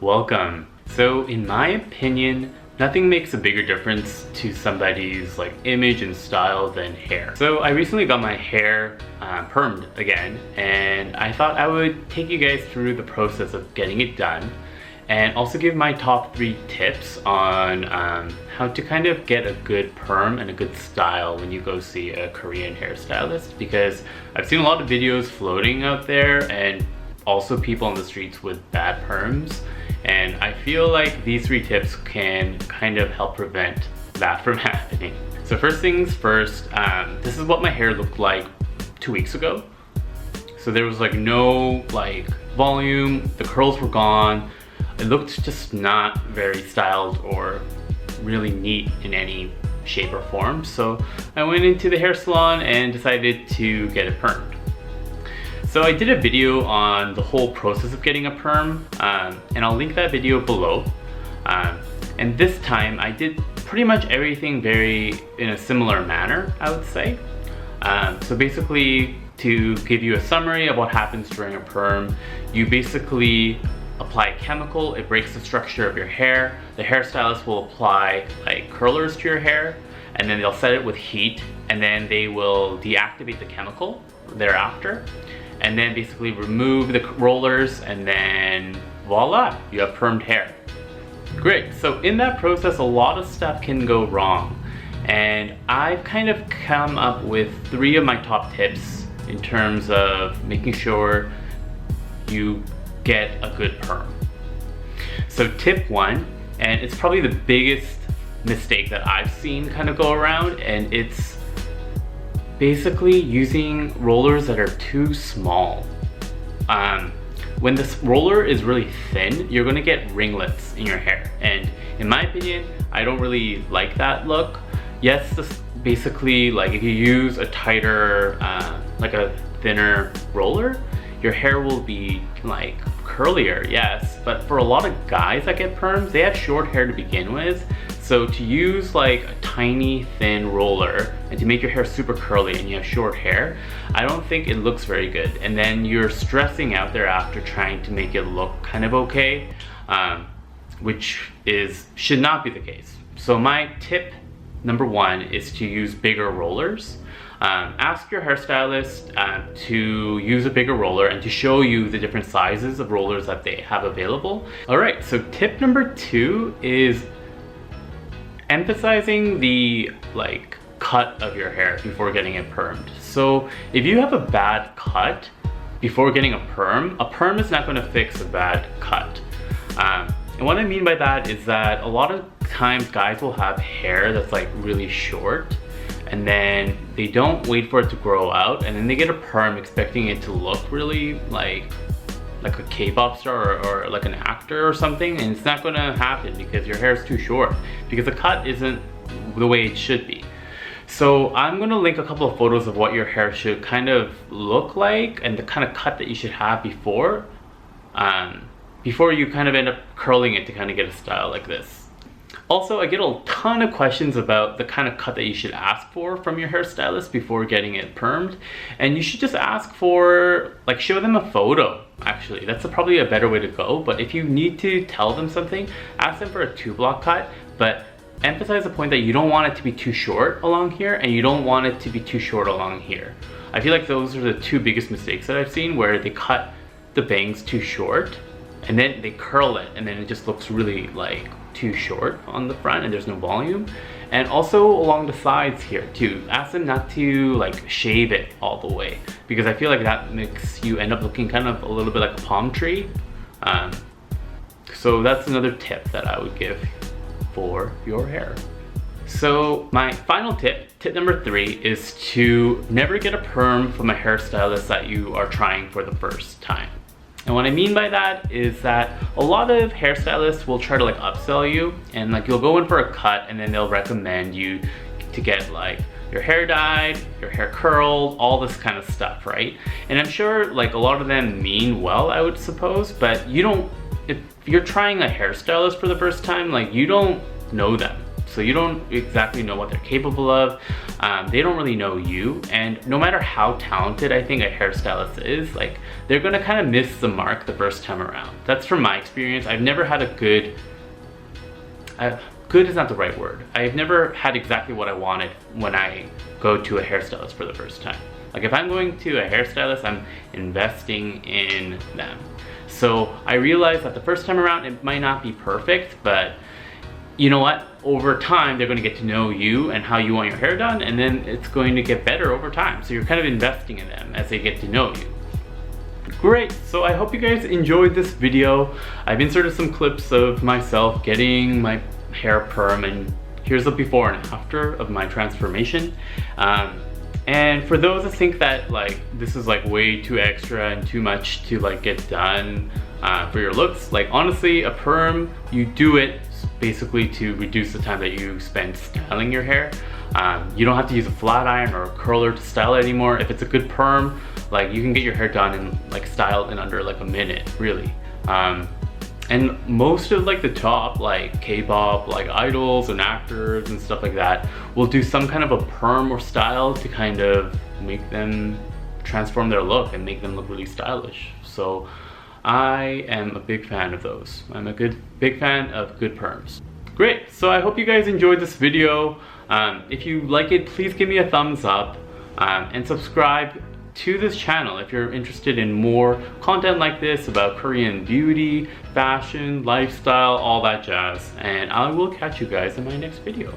welcome. So in my opinion, nothing makes a bigger difference to somebody's image and style than hair. So I recently got my hair permed again, and I thought I would take you guys through the process of getting it done and also give my top 3 tips on how to kind of get a good perm and a good style when you go see a Korean hairstylist, because I've seen a lot of videos floating out there and also people on the streets with bad perms, and I feel like these 3 tips can kind of help prevent that from happening. So first things first, this is what my hair looked like 2 weeks ago. So there was no volume, the curls were gone. It looked just not very styled or really neat in any shape or form. So I went into the hair salon and decided to get it permed. So I did a video on the whole process of getting a perm, and I'll link that video below. And this time I did pretty much everything in a similar manner, I would say. So basically, to give you a summary of what happens during a perm, you basically apply a chemical, it breaks the structure of your hair. The hairstylist will apply curlers to your hair, and then they'll set it with heat, and then they will deactivate the chemical thereafter, and then basically remove the rollers, and then voila, you have permed hair. Great. So in that process, a lot of stuff can go wrong, and I've kind of come up with 3 of my top tips in terms of making sure you get a good perm. So tip 1, and it's probably the biggest mistake that I've seen kind of go around, and it's basically using rollers that are too small. When this roller is really thin, you're gonna get ringlets in your hair, and in my opinion, I don't really like that look. Yes, this basically if you use a tighter, a thinner roller, your hair will be curlier, yes, but for a lot of guys that get perms, they have short hair to begin with. So to use a tiny thin roller and to make your hair super curly and you have short hair, I don't think it looks very good. And then you're stressing out there after trying to make it look kind of okay, which should not be the case. So my tip number 1 is to use bigger rollers. Ask your hairstylist to use a bigger roller and to show you the different sizes of rollers that they have available. Alright, so tip number 2 is emphasizing the cut of your hair before getting it permed. So if you have a bad cut before getting a perm is not going to fix a bad cut. And what I mean by that is that a lot of times guys will have hair that's really short, and then they don't wait for it to grow out, and then they get a perm expecting it to look really like a K-pop star or an actor or something, and it's not gonna happen because your hair is too short, because the cut isn't the way it should be. So I'm gonna link a couple of photos of what your hair should kind of look like and the kind of cut that you should have before you kind of end up curling it to kind of get a style like this. Also, I get a ton of questions about the kind of cut that you should ask for from your hairstylist before getting it permed. And you should just ask for, show them a photo, actually. That's probably a better way to go. But if you need to tell them something, ask them for a 2-block cut, but emphasize the point that you don't want it to be too short along here, and you don't want it to be too short along here. I feel like those are the 2 biggest mistakes that I've seen, where they cut the bangs too short, and then they curl it, and then it just looks really too short on the front and there's no volume. And also along the sides here too, ask them not to shave it all the way, because I feel like that makes you end up looking kind of a little bit like a palm tree. So that's another tip that I would give for your hair. So my final tip number 3, is to never get a perm from a hairstylist that you are trying for the first time. And what I mean by that is that a lot of hairstylists will try to upsell you, and you'll go in for a cut and then they'll recommend you to get your hair dyed, your hair curled, all this kind of stuff, right? And I'm sure a lot of them mean well, I would suppose, but if you're trying a hairstylist for the first time, you don't know them. So you don't exactly know what they're capable of. They don't really know you, and no matter how talented I think a hairstylist is, like, they're gonna kind of miss the mark the first time around. That's from my experience. I've never had a good is not the right word. I've never had exactly what I wanted when I go to a hairstylist for the first time. Like, if I'm going to a hairstylist, I'm investing in them. So I realized that the first time around it might not be perfect, but you know what? Over time, they're going to get to know you and how you want your hair done, and then it's going to get better over time. So you're kind of investing in them as they get to know you. Great, so I hope you guys enjoyed this video. I've inserted some clips of myself getting my hair perm, and here's the before and after of my transformation. And for those that think that like this is like way too extra and too much to like get done for your looks, like honestly, a perm, you do it basically to reduce the time that you spend styling your hair. You don't have to use a flat iron or a curler to style it anymore. If it's a good perm, like you can get your hair done and like styled in under like a minute, really. And most of like the top like K-pop like idols and actors and stuff like that will do some kind of a perm or style to kind of make them transform their look and make them look really stylish. So I am a big fan of those. I'm a big fan of good perms. Great, so I hope you guys enjoyed this video. If you like it, please give me a thumbs up and subscribe to this channel if you're interested in more content like this about Korean beauty, fashion, lifestyle, all that jazz. And I will catch you guys in my next video.